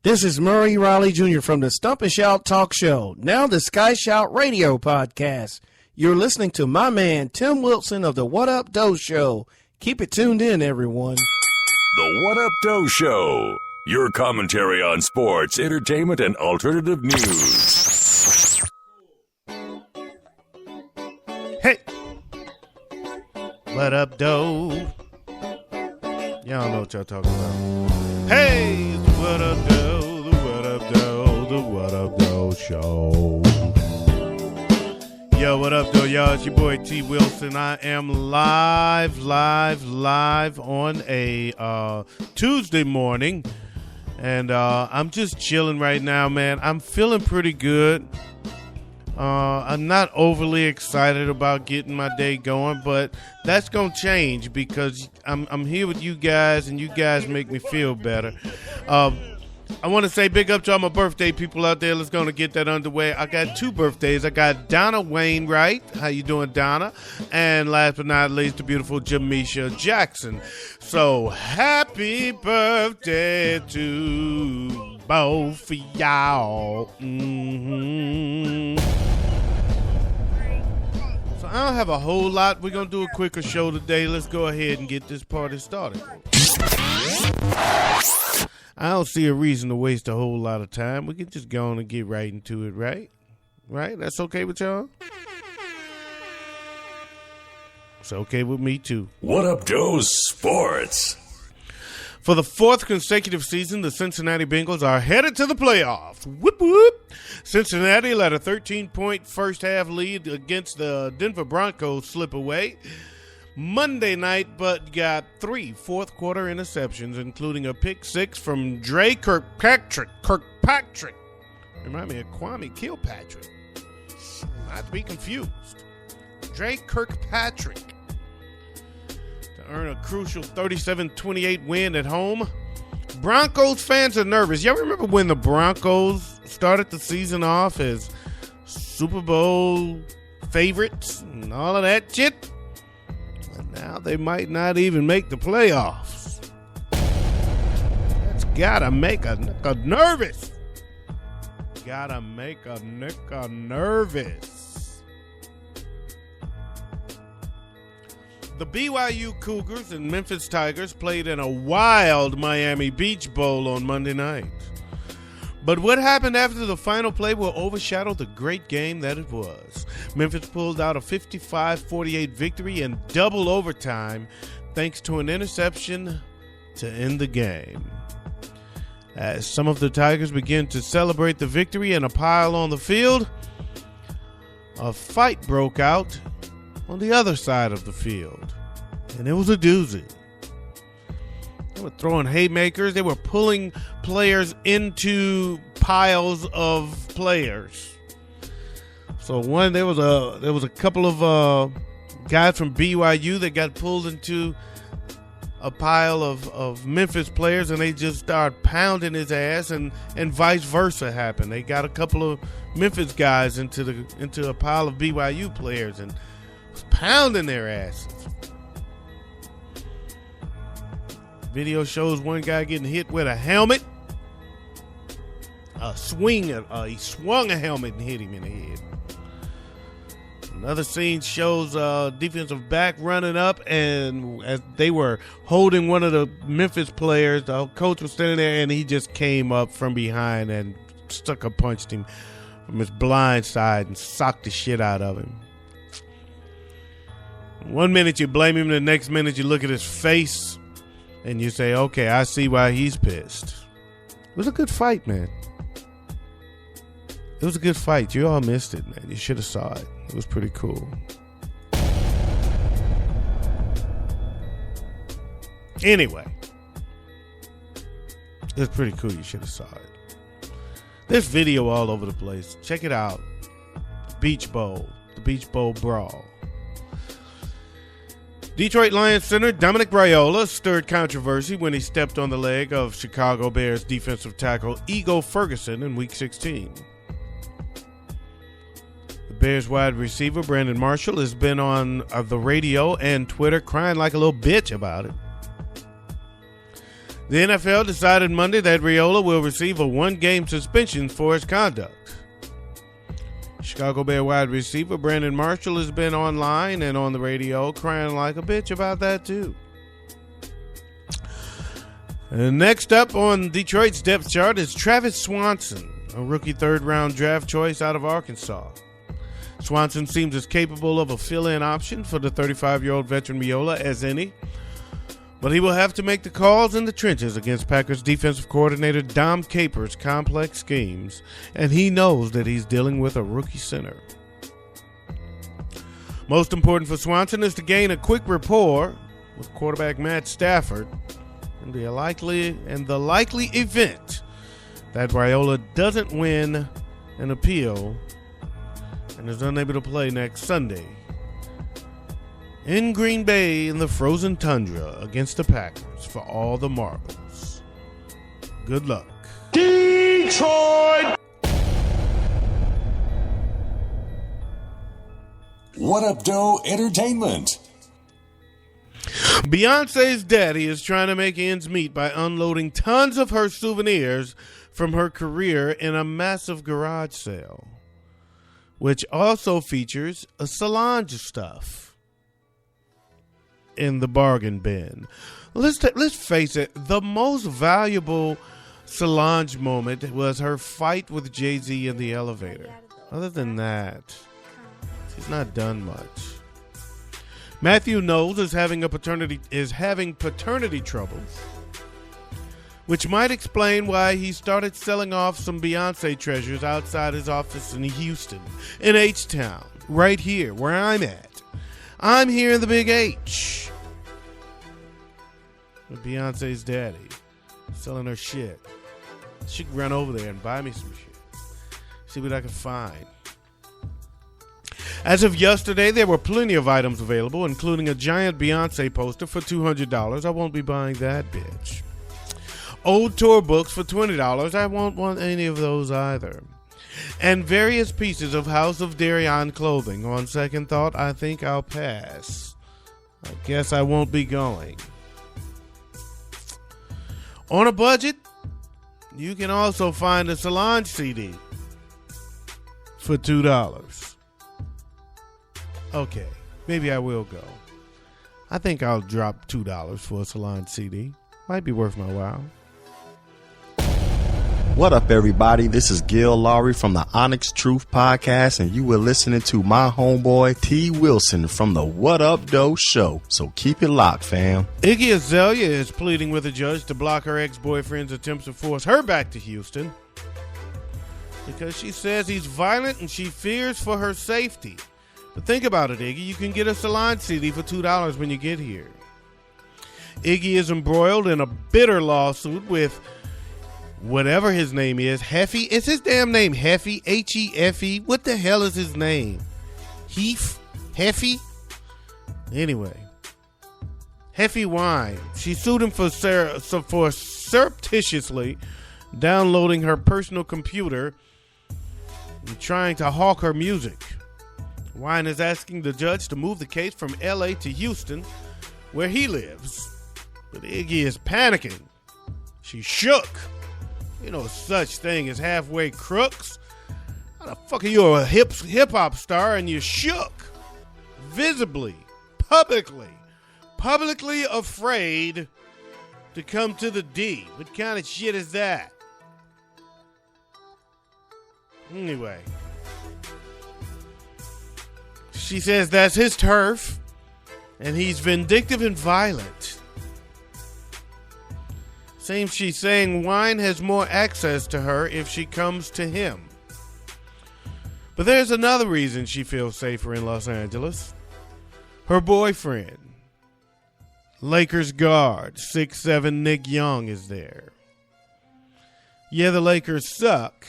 This is Murray Riley Jr. from the Stomp and Shout Talk Show, now the Sky Shout Radio Podcast. You're listening to my man, Tim Wilson of the Up Doe Show. Keep it tuned in, everyone. The Up Doe Show, your commentary on sports, entertainment, and alternative news. Hey! What up, Doe? Y'all know what y'all talking about. Hey, it's the What Up Doe, the What Up Doe, the What Up Doe Show. Yo, what up, Doe, y'all? It's your boy T. Wilson. I am live on a Tuesday morning. And I'm just chilling right now, man. I'm feeling pretty good. I'm not overly excited about getting my day going, but that's going to change because I'm here with you guys, and you guys make me feel better. I want to say big up to all my birthday people out there. Let's go and get that underway. I got two birthdays. I got Donna Wainwright. How you doing, Donna? And last but not least, the beautiful Jamisha Jackson. So happy birthday to both of y'all. So I don't have a whole lot. We're going to do a quicker show today. Let's go ahead and get this party started. I don't see a reason to waste a whole lot of time. We can just go on and get right into it, right? Right? That's okay with y'all? It's okay with me, too. What Up Doe Sports? For the fourth consecutive season, the Cincinnati Bengals are headed to the playoffs. Whoop, whoop. Cincinnati let a 13-point first-half lead against the Denver Broncos slip away Monday night, but got 3 fourth-quarter interceptions, including a pick six from Dre Kirkpatrick. Remind me of Kwame Kilpatrick. Not to be confused. Dre Kirkpatrick. To earn a crucial 37-28 win at home. Broncos fans are nervous. Y'all remember when the Broncos started the season off as Super Bowl favorites and all of that shit? Now they might not even make the playoffs. That's gotta make a nigga nervous. Gotta make a nigga nervous. The BYU Cougars and Memphis Tigers played in a wild Miami Beach Bowl on Monday night. But what happened after the final play will overshadow the great game that it was. Memphis pulled out a 55-48 victory in double overtime thanks to an interception to end the game. As some of the Tigers began to celebrate the victory in a pile on the field, a fight broke out on the other side of the field, and it was a doozy. They were throwing haymakers. They were pulling players into piles of players. So there was a couple of guys from BYU that got pulled into a pile of Memphis players, and they just started pounding his ass, and vice versa happened. They got a couple of Memphis guys into a pile of BYU players and was pounding their asses. Video shows one guy getting hit with a helmet. He swung a helmet and hit him in the head. Another scene shows defensive back running up, and as they were holding one of the Memphis players, the coach was standing there, and he just came up from behind and punched him from his blind side and socked the shit out of him. One minute you blame him, the next minute you look at his face, and you say, okay, I see why he's pissed. It was a good fight, man. It was a good fight. You all missed it, man. You should have saw it. It was pretty cool. Anyway. It was pretty cool. You should have saw it. There's video all over the place. Check it out. Beach Bowl. The Beach Bowl Brawl. Detroit Lions center Dominic Raiola stirred controversy when he stepped on the leg of Chicago Bears defensive tackle Ego Ferguson in Week 16. The Bears wide receiver Brandon Marshall has been on the radio and Twitter crying like a little bitch about it. The NFL decided Monday that Raiola will receive a one-game suspension for his conduct. Chicago Bear wide receiver Brandon Marshall has been online and on the radio crying like a bitch about that too. And next up on Detroit's depth chart is Travis Swanson, a rookie third-round draft choice out of Arkansas. Swanson seems as capable of a fill-in option for the 35-year-old veteran Raiola as any, but he will have to make the calls in the trenches against Packers defensive coordinator Dom Capers' complex schemes, and he knows that he's dealing with a rookie center. Most important for Swanson is to gain a quick rapport with quarterback Matt Stafford in the likely event that Raiola doesn't win an appeal and is unable to play next Sunday in Green Bay in the frozen tundra against the Packers for all the marbles. Good luck. Detroit! What Up Doe Entertainment? Beyonce's daddy is trying to make ends meet by unloading tons of her souvenirs from her career in a massive garage sale, which also features a Solange stuff in the bargain bin. Let's face it, the most valuable Solange moment was her fight with Jay-Z in the elevator. Other than that, she's not done much. Matthew Knowles is having paternity troubles, which might explain why he started selling off some Beyonce treasures outside his office in Houston, in H-Town, right here where I'm at. I'm here in the Big H with Beyonce's daddy selling her shit. She can run over there and buy me some shit. See what I can find. As of yesterday, there were plenty of items available, including a giant Beyonce poster for $200. I won't be buying that bitch. Old tour books for $20. I won't want any of those either. And various pieces of House of Darion clothing. On second thought, I think I'll pass. I guess I won't be going. On a budget, you can also find a Solange CD for $2. Okay, maybe I will go. I think I'll drop $2 for a Solange CD. Might be worth my while. What up, everybody? This is Gil Lowry from the Onyx Truth Podcast, and you were listening to my homeboy T. Wilson from the What Up Doe Show. So keep it locked, fam. Iggy Azalea is pleading with a judge to block her ex-boyfriend's attempts to force her back to Houston because she says he's violent and she fears for her safety. But think about it, Iggy. You can get a Solange CD for $2 when you get here. Iggy is embroiled in a bitter lawsuit with whatever his name is. Heffy? Is his damn name Heffy? H-E-F-E? What the hell is his name? Heath? Heffy? Anyway. Heffy Wine. She sued him for surreptitiously downloading her personal computer and trying to hawk her music. Wine is asking the judge to move the case from L.A. to Houston, where he lives. But Iggy is panicking. She's shook. You know such thing as halfway crooks. How the fuck are you a hip-hop star and you're shook? Visibly, publicly afraid to come to the D. What kind of shit is that? Anyway. She says that's his turf, and he's vindictive and violent. Seems she's saying Wine has more access to her if she comes to him. But there's another reason she feels safer in Los Angeles. Her boyfriend, Lakers guard, 6'7" Nick Young, is there. Yeah, the Lakers suck,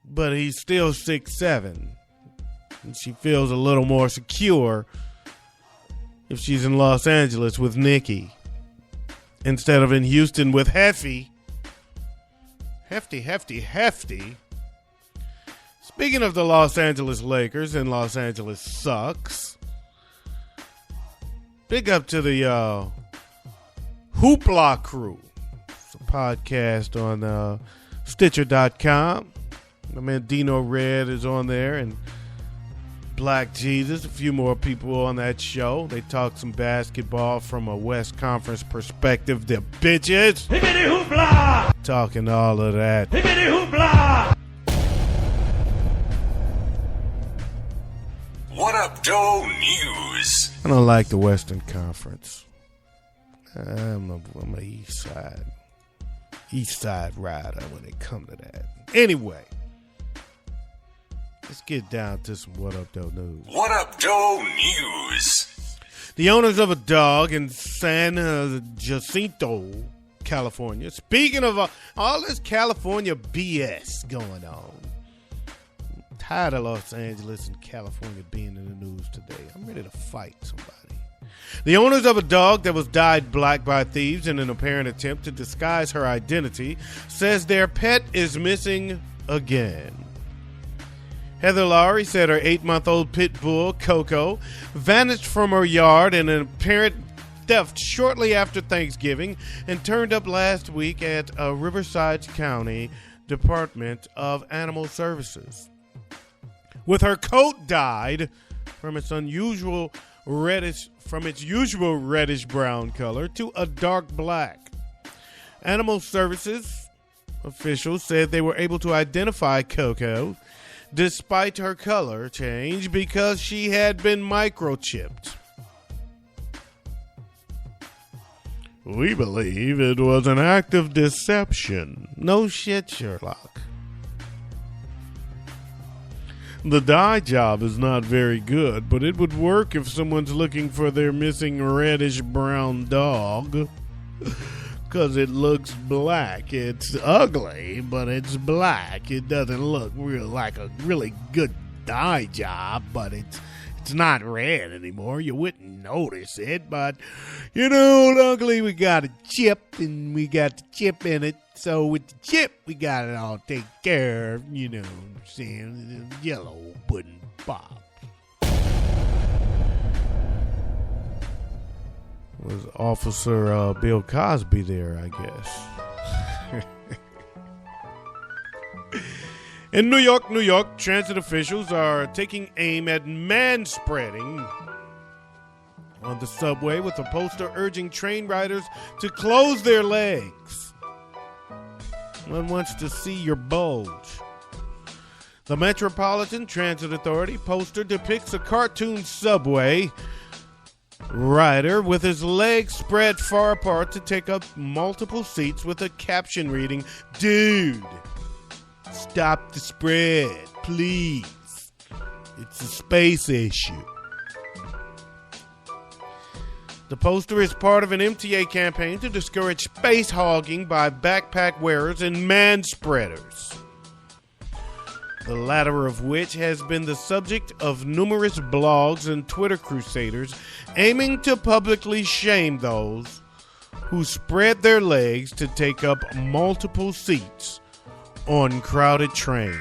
but he's still 6'7". And she feels a little more secure if she's in Los Angeles with Nikki instead of in Houston with Heffy. Hefty. Speaking of the Los Angeles Lakers and Los Angeles sucks, big up to the Hoopla Crew. It's a podcast on Stitcher.com. My man Dino Red is on there, and Black Jesus, a few more people on that show. They talk some basketball from a West Conference perspective. The bitches. Hibbity hoopla! Talking all of that. Hibbity hoopla! What Up Doe News? I don't like the Western Conference. I'm a East Side rider when it comes to that. Anyway, let's get down to some What Up Doe News. What Up Doe News? The owners of a dog in San Jacinto, California. Speaking of all this California BS going on, I'm tired of Los Angeles and California being in the news today. I'm ready to fight somebody. The owners of a dog that was dyed black by thieves in an apparent attempt to disguise her identity says their pet is missing again. Heather Lowry said her 8-month-old pit bull, Coco, vanished from her yard in an apparent theft shortly after Thanksgiving and turned up last week at a Riverside County Department of Animal Services. With her coat dyed from its usual reddish brown color to a dark black. Animal Services officials said they were able to identify Coco despite her color change because she had been microchipped. We believe it was an act of deception. No shit, Sherlock. The dye job is not very good, but it would work if someone's looking for their missing reddish-brown dog. Because it looks black. It's ugly, but it's black. It doesn't look like a really good dye job, but it's not red anymore. You wouldn't notice it, but, luckily we got a chip, and we got the chip in it. So with the chip, we got it all taken care of, saying, yellow pudding pop. Was Officer Bill Cosby there, I guess. In New York, transit officials are taking aim at manspreading on the subway with a poster urging train riders to close their legs. One wants to see your bulge. The Metropolitan Transit Authority poster depicts a cartoon subway rider with his legs spread far apart to take up multiple seats with a caption reading, "Dude, stop the spread, please. It's a space issue." The poster is part of an MTA campaign to discourage space hogging by backpack wearers and manspreaders, the latter of which has been the subject of numerous blogs and Twitter crusaders aiming to publicly shame those who spread their legs to take up multiple seats on crowded trains.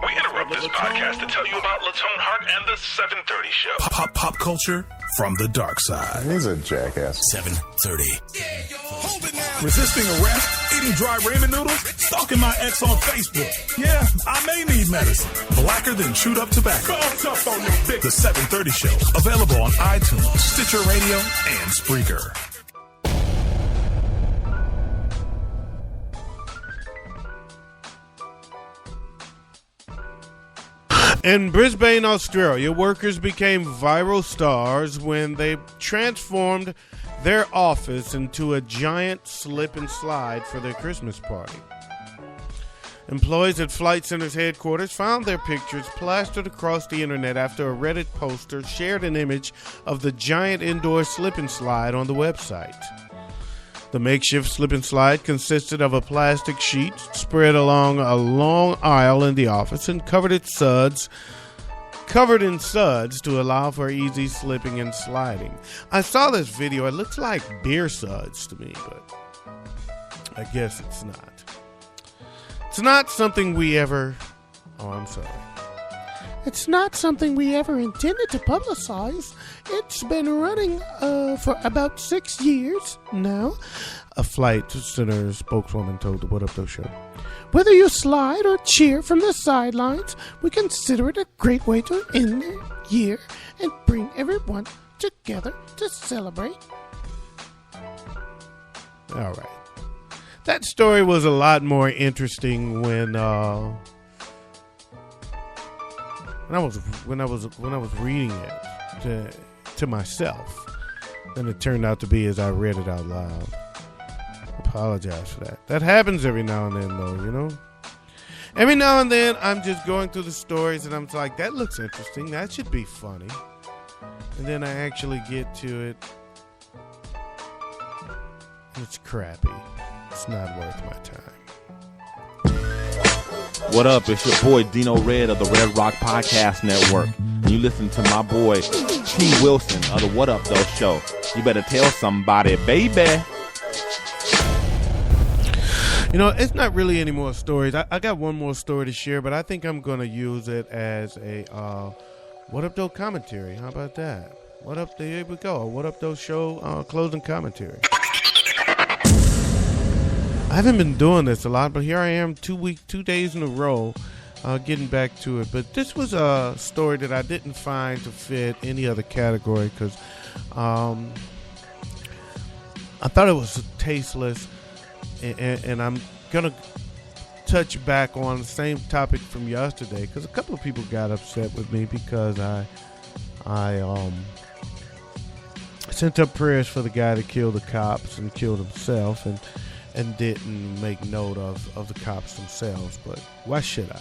We interrupt this podcast to tell you about Latone Heart and the 730 Show. Pop culture from the dark side. He's a jackass. 730. Resisting arrest, eating dry ramen noodles, stalking my ex on Facebook. Yeah, I may need medicine. Blacker than chewed up tobacco. The 730 Show. Available on iTunes, Stitcher Radio, and Spreaker. In Brisbane, Australia, workers became viral stars when they transformed their office into a giant slip and slide for their Christmas party. Employees at Flight Center's headquarters found their pictures plastered across the internet after a Reddit poster shared an image of the giant indoor slip and slide on the website. The makeshift slip and slide consisted of a plastic sheet spread along a long aisle in the office and covered in suds to allow for easy slipping and sliding. I saw this video. It looks like beer suds to me, but I guess it's not. It's not something we ever... Oh, I'm sorry. It's not something we ever intended to publicize. It's been running for about 6 years now, a Flight Center spokeswoman told the What Up Doe Show. Whether you slide or cheer from the sidelines, we consider it a great way to end the year and bring everyone together to celebrate. All right. That story was a lot more interesting when I was reading it to myself than it turned out to be as I read it out loud. Apologize for that. That happens every now and then, though, you know. Every now and then, I'm just going through the stories and I'm like, that looks interesting. That should be funny. And then I actually get to it. It's crappy. It's not worth my time. What up? It's your boy Dino Red of the Red Rock Podcast Network. And you listen to my boy T. Wilson of the What Up Doe Show. You better tell somebody, baby. You know, it's not really any more stories. I got one more story to share, but I think I'm going to use it as a What Up Doe commentary. How about that? What up? There we go. What Up Doe Show closing commentary. I haven't been doing this a lot, but here I am 2 days in a row getting back to it. But this was a story that I didn't find to fit any other category because I thought it was tasteless. And I'm going to touch back on the same topic from yesterday because a couple of people got upset with me because I sent up prayers for the guy that killed the cops and killed himself and didn't make note of the cops themselves. But why should I?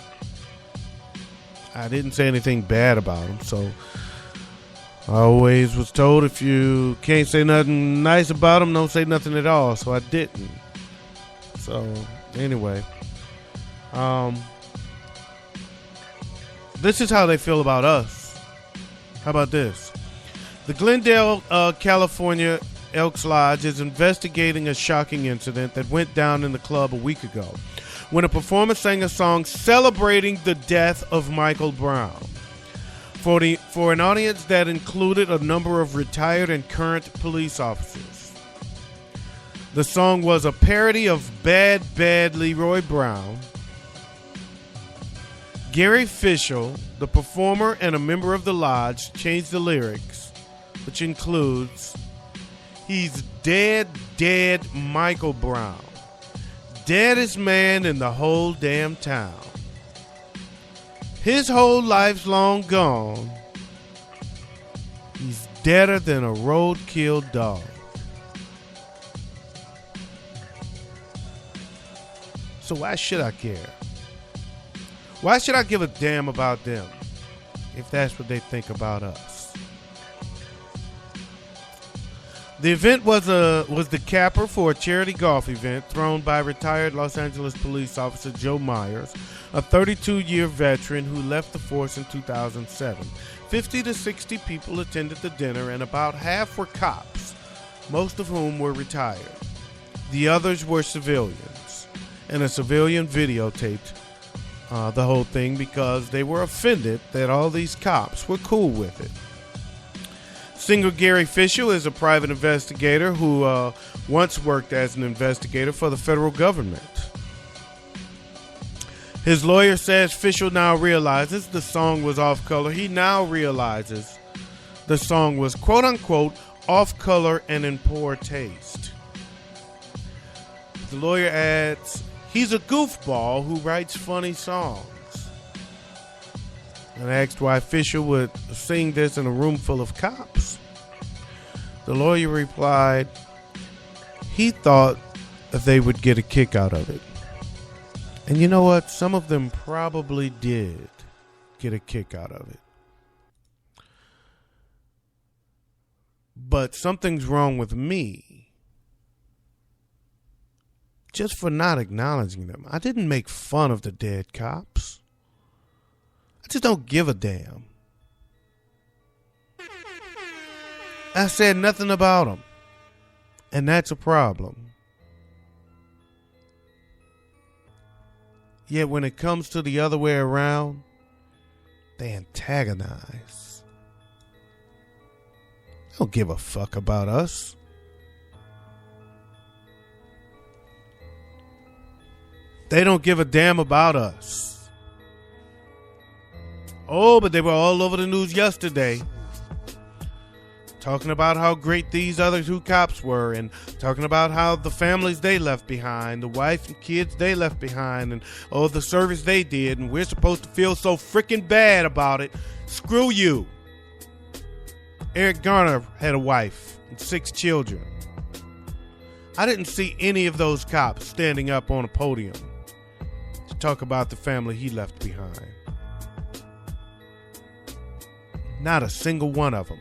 I didn't say anything bad about them, so I always was told if you can't say nothing nice about them, don't say nothing at all, so I didn't. So, anyway, this is how they feel about us. How about this? The Glendale, California Elks Lodge is investigating a shocking incident that went down in the club a week ago when a performer sang a song celebrating the death of Michael Brown for an audience that included a number of retired and current police officers. The song was a parody of Bad Bad Leroy Brown. Gary Fishel, the performer and a member of the lodge, changed the lyrics, which includes, "He's dead, dead Michael Brown. Deadest man in the whole damn town. His whole life's long gone. He's deader than a roadkill dog." So why should I care? Why should I give a damn about them if that's what they think about us? The event was the capper for a charity golf event thrown by retired Los Angeles police officer Joe Myers, a 32-year veteran who left the force in 2007. 50 to 60 people attended the dinner, and about half were cops, most of whom were retired. The others were civilians. And a civilian videotaped the whole thing because they were offended that all these cops were cool with it. Singer Gary Fishel is a private investigator who once worked as an investigator for the federal government. His lawyer says Fishel now realizes the song was off color. He now realizes the song was, quote unquote, off color and in poor taste. The lawyer adds, he's a goofball who writes funny songs. And asked why Fishel would sing this in a room full of cops. The lawyer replied, he thought that they would get a kick out of it. And you know what? Some of them probably did get a kick out of it. But something's wrong with me. Just for not acknowledging them. I didn't make fun of the dead cops. I just don't give a damn. I said nothing about them. And that's a problem. Yet when it comes to the other way around, They antagonize. They don't give a fuck about us. They don't give a damn about us. Oh, but they were all over the news yesterday, talking about how great these other two cops were, and talking about how the families they left behind, the wife and kids they left behind, and the service they did, and we're supposed to feel so freaking bad about it. Screw you. Eric Garner had a wife and 6 children. I didn't see any of those cops standing up on a podium to talk about the family he left behind. Not a single one of them.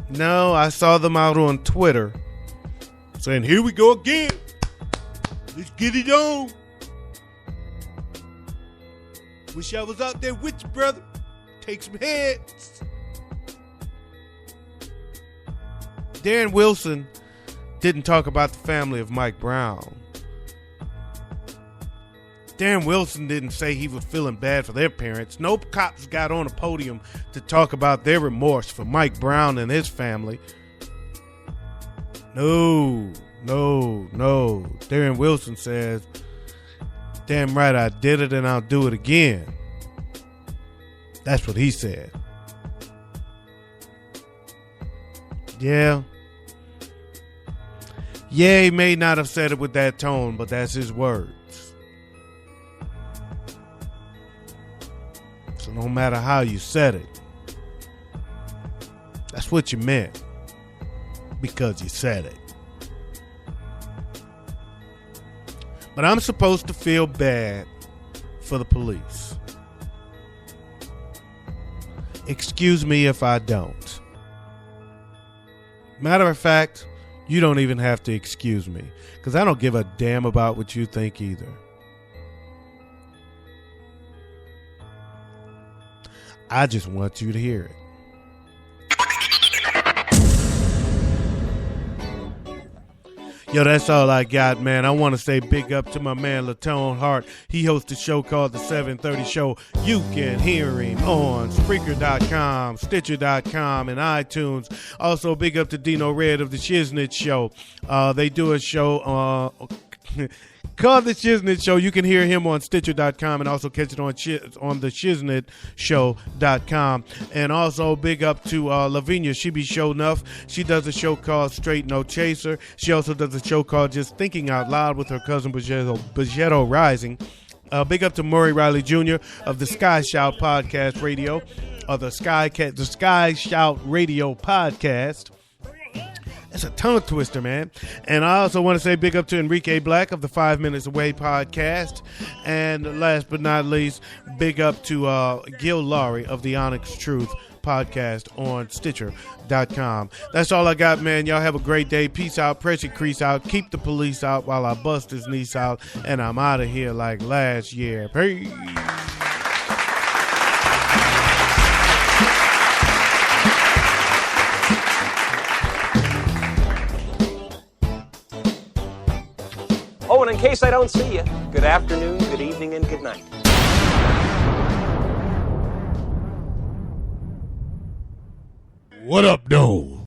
No, I saw them out on Twitter saying, "Here we go again. Let's get it on. Wish I was out there with you, brother. Take some heads." Darren Wilson didn't talk about the family of Mike Brown. Darren Wilson didn't say he was feeling bad for their parents. No cops got on a podium to talk about their remorse for Mike Brown and his family. No. Darren Wilson says, "Damn right, I did it and I'll do it again." That's what he said. Yeah, he may not have said it with that tone, but that's his words. So no matter how you said it, that's what you meant, because you said it. But I'm supposed to feel bad for the police. Excuse me if I don't. Matter of fact, you don't even have to excuse me, because I don't give a damn about what you think either. I just want you to hear it. Yo, that's all I got, man. I want to say big up to my man Latone Heart. He hosts a show called The 730 Show. You can hear him on Spreaker.com, Stitcher.com, and iTunes. Also, big up to Dino Red of the Shiznit Show. They do a show called The Shiznit Show. You can hear him on Stitcher.com and also catch it on the ShiznitShow.com. And also big up to Lavinia. She be show enough. She does a show called Straight No Chaser. She also does a show called Just Thinking Out Loud with her cousin Bajetto Rising. Big up to Murray Riley Jr. of the Sky Shout Podcast Radio, or the Sky Shout Radio Podcast. It's a tongue twister, man. And I also want to say big up to Enrique Black of the 5 Minutes Away podcast. And last but not least, big up to Gil Laurie of the Onyx Truth podcast on Stitcher.com. That's all I got, man. Y'all have a great day. Peace out. Pressure crease out. Keep the police out while I bust his niece out. And I'm out of here like last year. Peace. Oh, and in case I don't see you, good afternoon, good evening, and good night. What up, though?